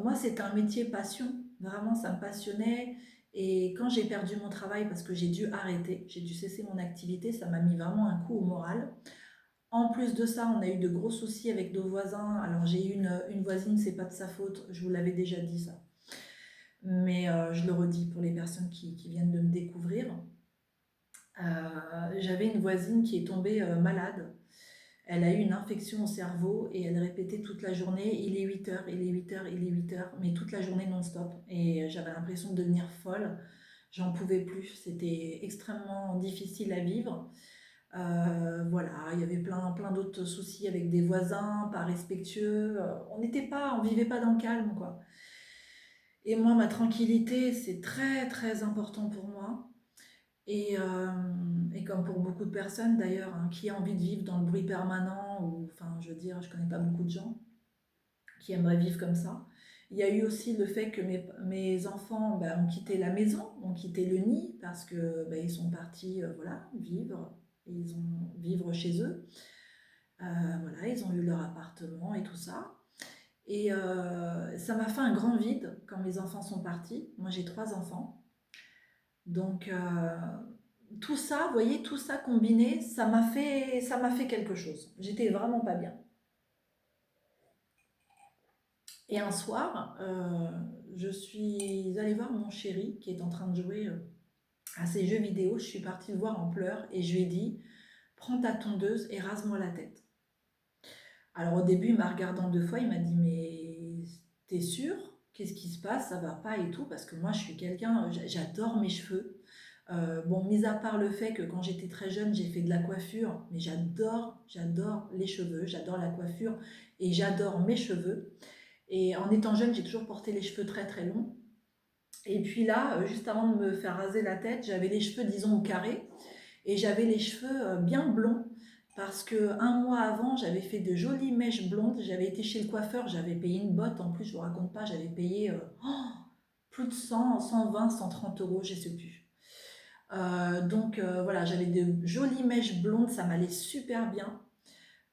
moi, c'était un métier passion. Vraiment, ça me passionnait. Et quand j'ai perdu mon travail, parce que j'ai dû arrêter, j'ai dû cesser mon activité, ça m'a mis vraiment un coup au moral. En plus de ça, on a eu de gros soucis avec nos voisins. Alors, j'ai eu une voisine, c'est pas de sa faute, je vous l'avais déjà dit ça. Mais je le redis pour les personnes qui viennent de me découvrir. J'avais une voisine qui est tombée malade. Elle a eu une infection au cerveau et elle répétait toute la journée, il est 8 heures, il est 8 heures, il est 8 heures, mais toute la journée non-stop. Et j'avais l'impression de devenir folle, j'en pouvais plus, c'était extrêmement difficile à vivre. Voilà, il y avait plein d'autres soucis avec des voisins, pas respectueux. On vivait pas dans le calme, quoi. Et moi, ma tranquillité, c'est très très important pour moi. Et comme pour beaucoup de personnes d'ailleurs, hein, qui a envie de vivre dans le bruit permanent, ou enfin je veux dire, je connais pas beaucoup de gens qui aimeraient vivre comme ça. Il y a eu aussi le fait que mes enfants ont quitté la maison, ont quitté le nid, parce que ils sont partis voilà, vivre chez eux. Voilà, ils ont eu leur appartement et tout ça. Et ça m'a fait un grand vide quand mes enfants sont partis. Moi j'ai 3 enfants. Donc tout ça, vous voyez, tout ça combiné, ça m'a fait quelque chose. J'étais vraiment pas bien. Et un soir, je suis allée voir mon chéri qui est en train de jouer à ses jeux vidéo. Je suis partie le voir en pleurs et je lui ai dit, prends ta tondeuse et rase-moi la tête. Alors au début, il m'a regardé en 2 fois, il m'a dit, mais t'es sûr qu'est-ce qui se passe, ça va pas et tout, parce que moi je suis quelqu'un, j'adore mes cheveux. Bon, mis à part le fait que quand j'étais très jeune, j'ai fait de la coiffure, mais j'adore les cheveux, j'adore la coiffure et j'adore mes cheveux. Et en étant jeune, j'ai toujours porté les cheveux très très longs. Et puis là, juste avant de me faire raser la tête, j'avais les cheveux, disons, au carré. Et j'avais les cheveux bien blonds parce que un mois avant, j'avais fait de jolies mèches blondes. J'avais été chez le coiffeur, j'avais payé une botte. En plus, je vous raconte pas, j'avais payé plus de 100, 120, 130 euros, je sais plus. Donc voilà, j'avais de jolies mèches blondes, ça m'allait super bien.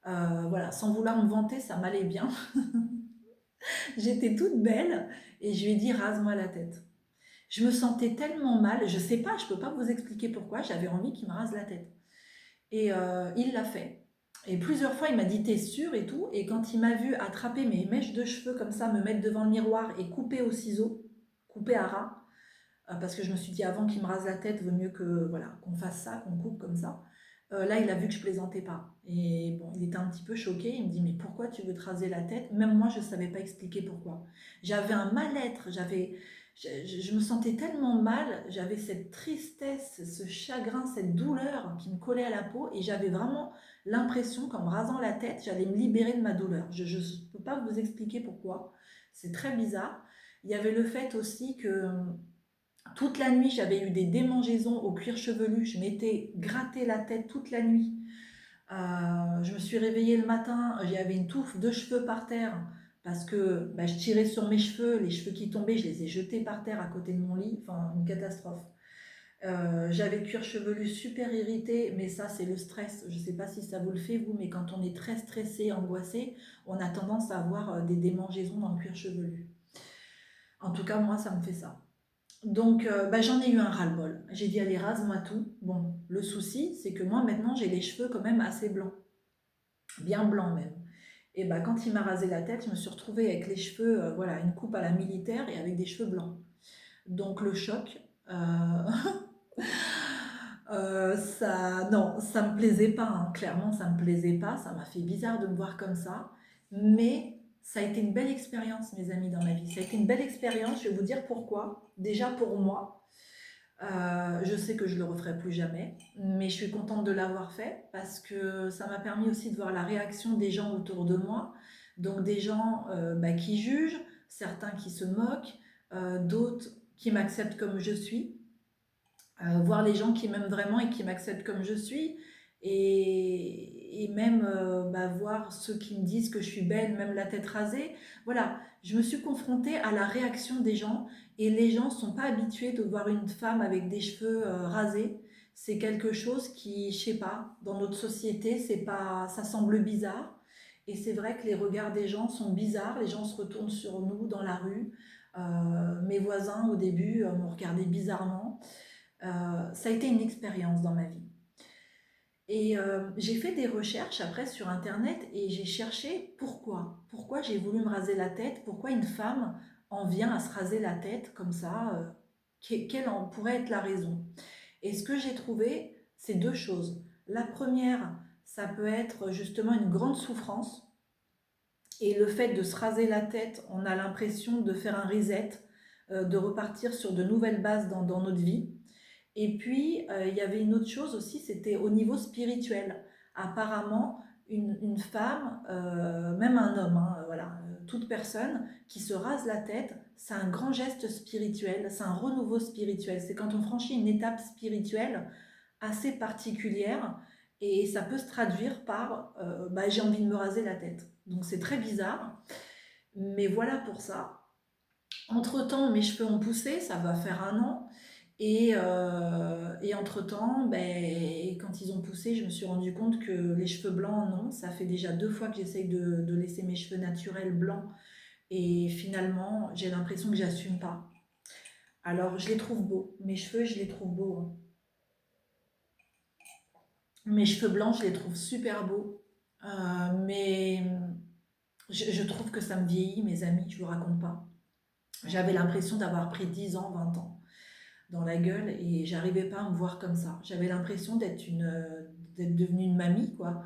Voilà, sans vouloir me vanter, ça m'allait bien. J'étais toute belle et je lui ai dit rase-moi la tête. Je me sentais tellement mal, je sais pas, je peux pas vous expliquer pourquoi, j'avais envie qu'il me rase la tête. Et il l'a fait. Et plusieurs fois, il m'a dit t'es sûr et tout. Et quand il m'a vu attraper mes mèches de cheveux comme ça, me mettre devant le miroir et couper au ciseau, couper à ras, parce que je me suis dit avant qu'il me rase la tête, vaut mieux que voilà qu'on fasse ça, qu'on coupe comme ça. Là, il a vu que je plaisantais pas. Et bon, il était un petit peu choqué. Il me dit mais pourquoi tu veux te raser la tête? Même moi, je savais pas expliquer pourquoi. J'avais un mal-être, je me sentais tellement mal, j'avais cette tristesse, ce chagrin, cette douleur qui me collait à la peau et j'avais vraiment l'impression qu'en me rasant la tête, j'allais me libérer de ma douleur. Je ne peux pas vous expliquer pourquoi, c'est très bizarre. Il y avait le fait aussi que toute la nuit, j'avais eu des démangeaisons au cuir chevelu, je m'étais gratté la tête toute la nuit. Je me suis réveillée le matin, j'avais une touffe de cheveux par terre parce que bah, je tirais sur mes cheveux, les cheveux qui tombaient, je les ai jetés par terre à côté de mon lit, enfin une catastrophe. J'avais le cuir chevelu super irrité, mais ça c'est le stress. Je ne sais pas si ça vous le fait vous, mais quand on est très stressé, angoissé, on a tendance à avoir des démangeaisons dans le cuir chevelu. En tout cas, moi ça me fait ça. Donc, bah, j'en ai eu un ras-le-bol. J'ai dit, allez, rase-moi tout. Bon, le souci, c'est que moi, maintenant, j'ai les cheveux quand même assez blancs, bien blancs même. Et bah, quand il m'a rasé la tête, je me suis retrouvée avec les cheveux, voilà, une coupe à la militaire et avec des cheveux blancs. Donc, le choc, ça, non, ça me plaisait pas, hein. Clairement, ça me plaisait pas. Ça m'a fait bizarre de me voir comme ça. Mais ça a été une belle expérience, mes amis, dans ma vie. Ça a été une belle expérience. Je vais vous dire pourquoi. Déjà pour moi. Je sais que je le referai plus jamais, mais je suis contente de l'avoir fait parce que ça m'a permis aussi de voir la réaction des gens autour de moi. Donc des gens bah, qui jugent, certains qui se moquent, d'autres qui m'acceptent comme je suis, voir les gens qui m'aiment vraiment et qui m'acceptent comme je suis, et même bah, voir ceux qui me disent que je suis belle, même la tête rasée. Voilà, je me suis confrontée à la réaction des gens, et les gens ne sont pas habitués de voir une femme avec des cheveux rasés. C'est quelque chose qui, je sais pas, dans notre société, c'est pas, ça semble bizarre. Et c'est vrai que les regards des gens sont bizarres, les gens se retournent sur nous dans la rue. Mes voisins au début m'ont regardé bizarrement. Ça a été une expérience dans ma vie. Et j'ai fait des recherches après sur Internet et j'ai cherché pourquoi. Pourquoi j'ai voulu me raser la tête, pourquoi une femme en vient à se raser la tête comme ça, quelle en pourrait être la raison. Et ce que j'ai trouvé, c'est deux choses. La première, ça peut être justement une grande souffrance. Et le fait de se raser la tête, on a l'impression de faire un reset, de repartir sur de nouvelles bases dans notre vie. Et puis, il y avait une autre chose aussi, c'était au niveau spirituel. Apparemment, une femme, même un homme, hein, voilà, toute personne qui se rase la tête, c'est un grand geste spirituel, c'est un renouveau spirituel. C'est quand on franchit une étape spirituelle assez particulière et ça peut se traduire par bah, j'ai envie de me raser la tête. Donc c'est très bizarre, mais voilà pour ça. Entre-temps, mes cheveux ont poussé, ça va faire un an. Et entre-temps, ben, quand ils ont poussé, je me suis rendu compte que les cheveux blancs, non. Ça fait déjà 2 fois que j'essaye de laisser mes cheveux naturels blancs. Et finalement, j'ai l'impression que j'assume pas. Alors, je les trouve beaux. Mes cheveux, je les trouve beaux, hein. Mes cheveux blancs, je les trouve super beaux. Mais je trouve que ça me vieillit, mes amis, je vous raconte pas. J'avais l'impression d'avoir pris 10 ans, 20 ans dans la gueule et j'arrivais pas à me voir comme ça. J'avais l'impression d'être devenue une mamie, quoi.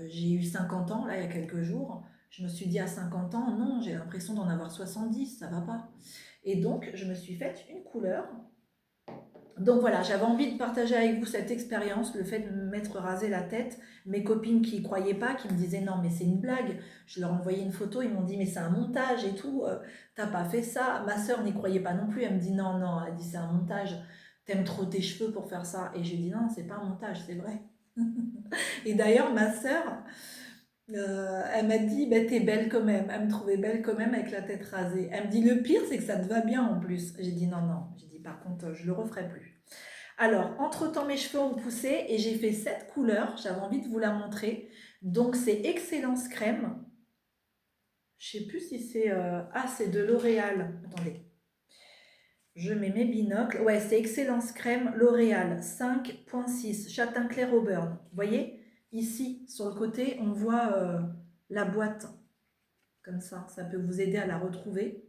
J'ai eu 50 ans, là, il y a quelques jours. Je me suis dit à 50 ans, non, j'ai l'impression d'en avoir 70, ça va pas. Et donc, je me suis faite une couleur. Donc voilà, j'avais envie de partager avec vous cette expérience, le fait de me mettre rasé la tête. Mes copines qui ne croyaient pas, qui me disaient non mais c'est une blague. Je leur envoyais une photo, ils m'ont dit mais c'est un montage et tout, t'as pas fait ça. Ma sœur n'y croyait pas non plus, elle me dit non, non, elle dit c'est un montage, t'aimes trop tes cheveux pour faire ça. Et j'ai dit non, c'est pas un montage, c'est vrai. Et d'ailleurs ma sœur, elle m'a dit bah, t'es belle quand même, elle me trouvait belle quand même avec la tête rasée. Elle me dit le pire c'est que ça te va bien en plus. J'ai dit non, non, j'ai dit par contre je le referai plus. Alors, entre-temps, mes cheveux ont poussé et j'ai fait cette couleur. J'avais envie de vous la montrer. Donc, c'est Excellence Crème. Je ne sais plus si c'est... Ah, c'est de L'Oréal. Attendez. Je mets mes binocles. Ouais, c'est Excellence Crème L'Oréal 5.6 châtain clair au beurre. Vous voyez, ici, sur le côté, on voit la boîte. Comme ça peut vous aider à la retrouver.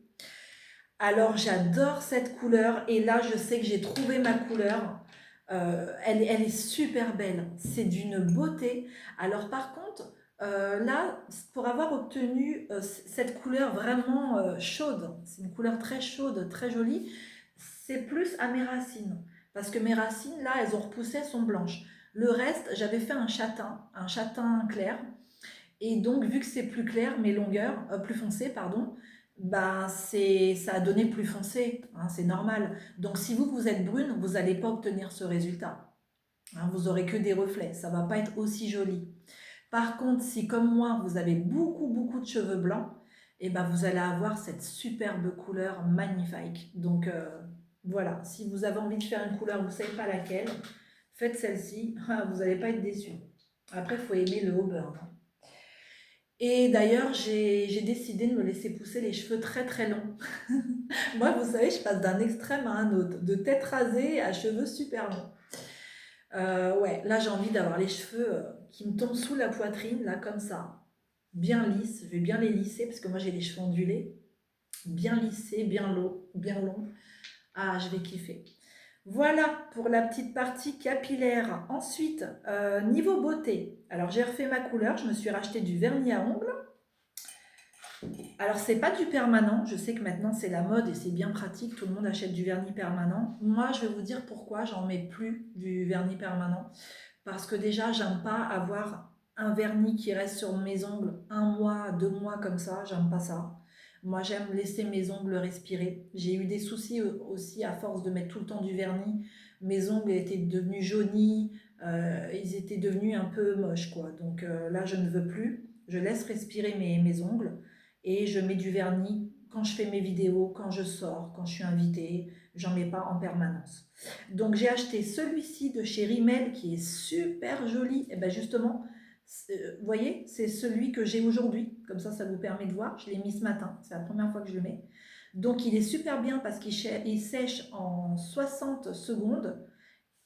Alors, j'adore cette couleur. Et là, je sais que j'ai trouvé ma couleur. Elle est super belle, c'est d'une beauté. Alors par contre, là, pour avoir obtenu cette couleur vraiment chaude, c'est une couleur très chaude, très jolie, c'est plus à mes racines. Parce que mes racines, là, elles ont repoussé, elles sont blanches. Le reste, j'avais fait un châtain clair. Et donc, vu que c'est plus clair, mes longueurs, plus foncé, pardon, bah ça a donné plus foncé, hein, c'est normal. Donc, si vous êtes brune, vous n'allez pas obtenir ce résultat. Hein, vous aurez que des reflets, ça va pas être aussi joli. Par contre, si comme moi, vous avez beaucoup de cheveux blancs, et ben vous allez avoir cette superbe couleur magnifique. Donc, voilà, si vous avez envie de faire une couleur, vous ne savez pas laquelle, faites celle-ci, vous n'allez pas être déçus. Après, il faut aimer le haut beurre. Et d'ailleurs, j'ai décidé de me laisser pousser les cheveux très longs. Moi, vous savez, je passe d'un extrême à un autre, de tête rasée à cheveux super longs. Ouais, là, j'ai envie d'avoir les cheveux qui me tombent sous la poitrine, là, comme ça, bien lisses. Je vais bien les lisser parce que moi, j'ai les cheveux ondulés, bien lissés, bien longs, bien longs. Ah, je vais kiffer. Voilà pour la petite partie capillaire. Ensuite, niveau beauté. Alors, j'ai refait ma couleur. Je me suis racheté du vernis à ongles. Alors, c'est pas du permanent. Je sais que maintenant, c'est la mode et c'est bien pratique. Tout le monde achète du vernis permanent. Moi, je vais vous dire pourquoi j'en mets plus du vernis permanent. Parce que déjà, j'aime pas avoir un vernis qui reste sur mes ongles 1 mois, 2 mois comme ça. J'aime pas ça. Moi, j'aime laisser mes ongles respirer. J'ai eu des soucis aussi à force de mettre tout le temps du vernis. Mes ongles étaient devenus jaunis. Ils étaient devenus un peu moches, quoi. Donc là, je ne veux plus. Je laisse respirer mes ongles et je mets du vernis quand je fais mes vidéos, quand je sors, quand je suis invitée. J'en mets pas en permanence. Donc j'ai acheté celui-ci de chez Rimmel qui est super joli. Et bien justement, vous voyez, c'est celui que j'ai aujourd'hui. Comme ça vous permet de voir. Je l'ai mis ce matin. C'est la première fois que je le mets. Donc il est super bien parce qu'il sèche en 60 secondes.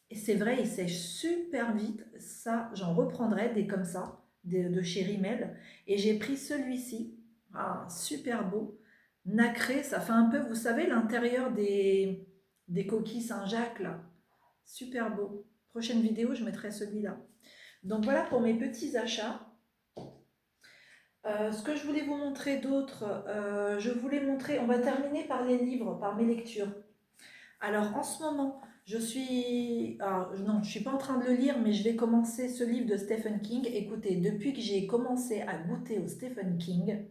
Et c'est vrai, il sèche super vite. Ça, j'en reprendrai des comme ça, de chez Rimmel. Et j'ai pris celui-ci. Ah, super beau. Nacré, ça fait un peu, vous savez, l'intérieur des coquilles Saint-Jacques, là. Super beau. Prochaine vidéo, je mettrai celui-là. Donc voilà pour mes petits achats. Ce que je voulais vous montrer d'autre, je voulais montrer, on va terminer par les livres, par mes lectures. Alors en ce moment, non, je ne suis pas en train de le lire, mais je vais commencer ce livre de Stephen King. Écoutez, depuis que j'ai commencé à goûter au Stephen King,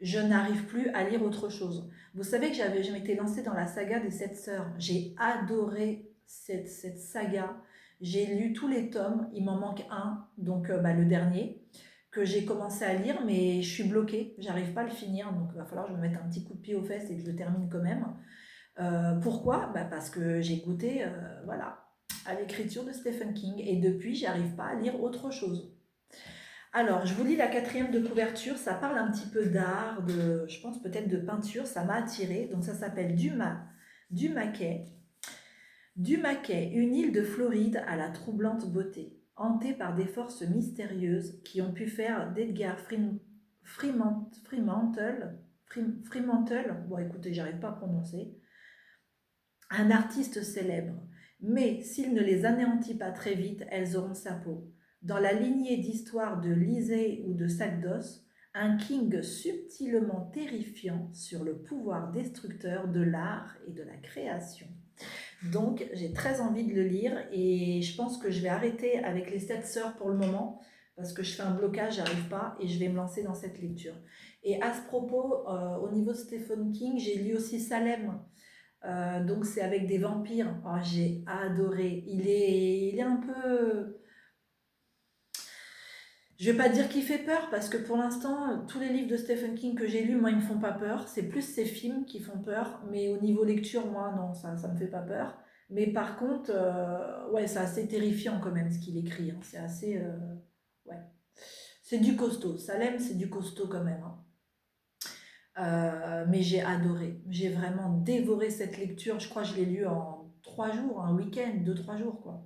je n'arrive plus à lire autre chose. Vous savez que je m'étais lancée dans la saga des 7 sœurs. J'ai adoré cette saga. J'ai lu tous les tomes, il m'en manque un, donc le dernier, que j'ai commencé à lire, mais je suis bloquée, j'arrive pas à le finir, donc il va falloir que je me mette un petit coup de pied aux fesses et que je le termine quand même. Pourquoi? Parce que j'ai goûté voilà, à l'écriture de Stephen King, et depuis, j'arrive pas à lire autre chose. Alors, je vous lis la 4e de couverture, ça parle un petit peu d'art, je pense peut-être de peinture, ça m'a attirée. Donc ça s'appelle Dumaquet. Dumaquet, une île de Floride à la troublante beauté, hantée par des forces mystérieuses qui ont pu faire d'Edgar Fremantle, bon écoutez, j'arrive pas à prononcer, un artiste célèbre. Mais s'il ne les anéantit pas très vite, elles auront sa peau. Dans la lignée d'histoires de Lisée ou de Sac d'Os, Un King subtilement terrifiant sur le pouvoir destructeur de l'art et de la création. Donc, j'ai très envie de le lire et je pense que je vais arrêter avec les 7 sœurs pour le moment parce que je fais un blocage, j'arrive pas et je vais me lancer dans cette lecture. Et à ce propos, au niveau de Stephen King, j'ai lu aussi Salem. Donc c'est avec des vampires. Oh, j'ai adoré. Il est un peu... Je vais pas dire qu'il fait peur parce que pour l'instant, tous les livres de Stephen King que j'ai lus, moi, ils me font pas peur. C'est plus ses films qui font peur. Mais au niveau lecture, moi, non, ça me fait pas peur. Mais par contre, ouais, c'est assez terrifiant quand même ce qu'il écrit, hein. C'est assez... ouais. C'est du costaud. Salem, c'est du costaud quand même, hein. Mais j'ai adoré. J'ai vraiment dévoré cette lecture. Je crois que je l'ai lu en 3 jours, un week-end, 2, 3 jours, quoi.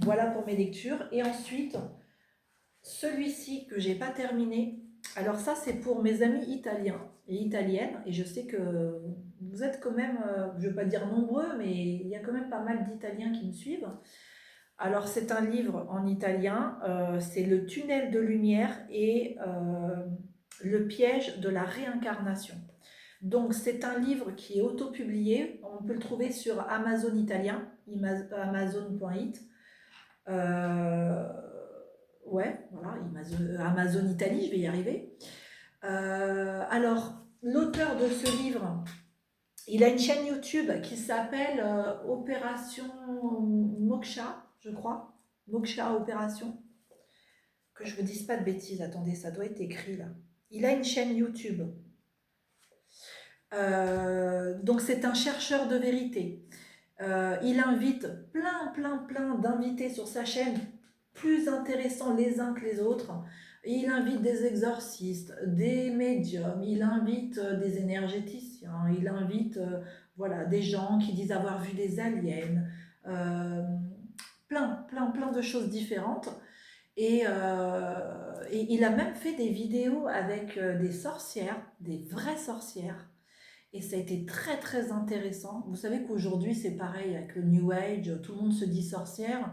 Voilà pour mes lectures. Et ensuite, celui-ci que j'ai pas terminé. Alors ça, c'est pour mes amis italiens et italiennes. Et je sais que vous êtes quand même, je ne veux pas dire nombreux, mais il y a quand même pas mal d'Italiens qui me suivent. Alors c'est un livre en italien. C'est Le tunnel de lumière et le piège de la réincarnation. Donc c'est un livre qui est auto-publié. On peut le trouver sur Amazon italien, amazon.it. Euh, ouais, voilà, Amazon Italie, je vais y arriver. Alors, l'auteur de ce livre, il a une chaîne YouTube qui s'appelle Opération Moksha, je crois. Moksha Opération. Que je ne vous dise pas de bêtises, attendez, ça doit être écrit là. Il a une chaîne YouTube. Donc c'est un chercheur de vérité. Il invite plein d'invités sur sa chaîne, plus intéressants les uns que les autres. Il invite des exorcistes, des médiums, il invite des énergéticiens, il invite voilà, des gens qui disent avoir vu des aliens, euh, plein de choses différentes. Et il a même fait des vidéos avec des sorcières, des vraies sorcières. Et ça a été très intéressant. Vous savez qu'aujourd'hui c'est pareil avec le New Age, tout le monde se dit sorcière.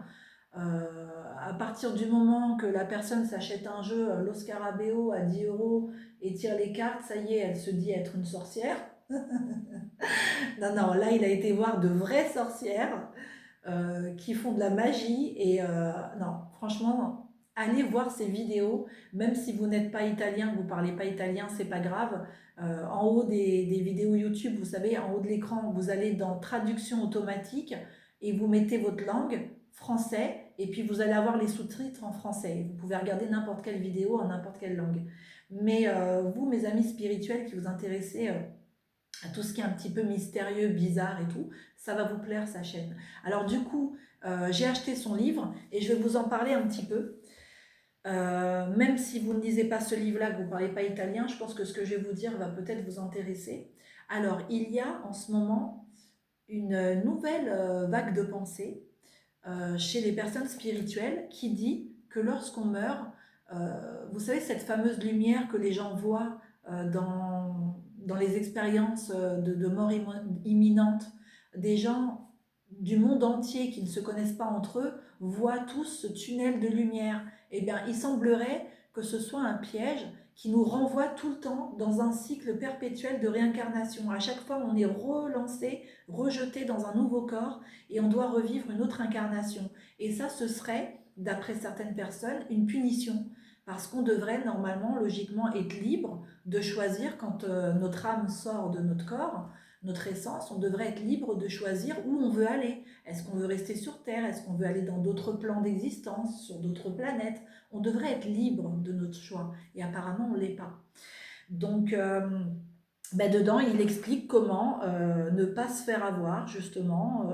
À partir du moment que la personne s'achète un jeu, l'Oscarabeo à 10 € et tire les cartes, ça y est, elle se dit être une sorcière. Non, là il a été voir de vraies sorcières qui font de la magie. Et non, franchement, allez voir ces vidéos, même si vous n'êtes pas italien, vous ne parlez pas italien, c'est pas grave. En haut des vidéos YouTube, vous savez, en haut de l'écran, vous allez dans traduction automatique et vous mettez votre langue, français, et puis vous allez avoir les sous-titres en français. Vous pouvez regarder n'importe quelle vidéo en n'importe quelle langue. Mais vous, mes amis spirituels qui vous intéressez à tout ce qui est un petit peu mystérieux, bizarre et tout, ça va vous plaire sa chaîne. Alors du coup, j'ai acheté son livre et je vais vous en parler un petit peu. Même si vous ne lisez pas ce livre-là, que vous ne parlez pas italien, je pense que ce que je vais vous dire va peut-être vous intéresser. Alors, il y a en ce moment une nouvelle vague de pensée chez les personnes spirituelles qui dit que lorsqu'on meurt, vous savez, cette fameuse lumière que les gens voient dans les expériences de mort imminente, des gens du monde entier qui ne se connaissent pas entre eux voient tous ce tunnel de lumière. Eh bien, il semblerait que ce soit un piège qui nous renvoie tout le temps dans un cycle perpétuel de réincarnation. À chaque fois, on est relancé, rejeté dans un nouveau corps et on doit revivre une autre incarnation. Et ça, ce serait, d'après certaines personnes, une punition. Parce qu'on devrait normalement, logiquement, être libre de choisir quand notre âme sort de notre corps, notre essence, on devrait être libre de choisir où on veut aller. Est-ce qu'on veut rester sur Terre? Est-ce qu'on veut aller dans d'autres plans d'existence, sur d'autres planètes? On devrait être libre de notre choix. Et apparemment, on ne l'est pas. Donc, dedans, il explique comment ne pas se faire avoir, justement,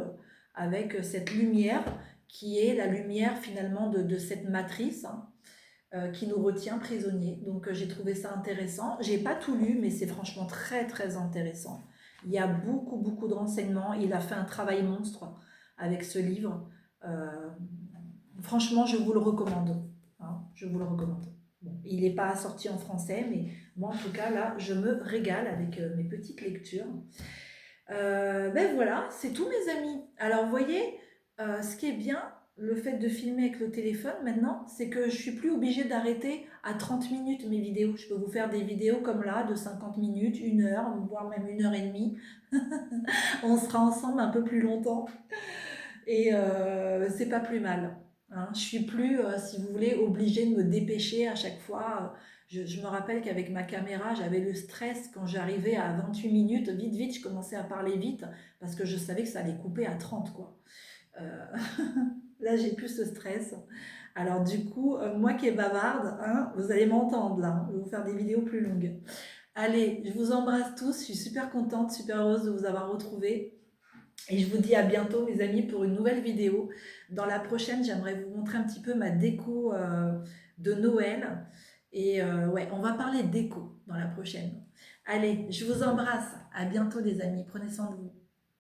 avec cette lumière qui est la lumière, finalement, de cette matrice, hein, qui nous retient prisonniers. Donc, j'ai trouvé ça intéressant. J'ai pas tout lu, mais c'est franchement très intéressant. Il y a beaucoup de renseignements. Il a fait un travail monstre avec ce livre. Franchement, je vous le recommande. Hein, je vous le recommande. Bon, il n'est pas sorti en français, mais moi, en tout cas, là, je me régale avec mes petites lectures. Ben voilà, c'est tout, mes amis. Alors, vous voyez, ce qui est bien, le fait de filmer avec le téléphone maintenant, c'est que je suis plus obligée d'arrêter à 30 minutes mes vidéos. Je peux vous faire des vidéos comme là, de 50 minutes, 1 heure, voire même 1 heure et demie. On sera ensemble un peu plus longtemps et c'est pas plus mal. Hein. Je suis plus, si vous voulez, obligée de me dépêcher à chaque fois. Je me rappelle qu'avec ma caméra, j'avais le stress quand j'arrivais à 28 minutes. Vite, vite, je commençais à parler vite parce que je savais que ça allait couper à 30, quoi. Euh, Là, j'ai plus ce stress. Alors du coup, moi qui est bavarde, hein, vous allez m'entendre là. Hein. Je vais vous faire des vidéos plus longues. Allez, je vous embrasse tous. Je suis super contente, super heureuse de vous avoir retrouvés. Et je vous dis à bientôt, mes amis, pour une nouvelle vidéo. Dans la prochaine, j'aimerais vous montrer un petit peu ma déco de Noël. Et ouais, on va parler déco dans la prochaine. Allez, je vous embrasse. À bientôt, les amis. Prenez soin de vous.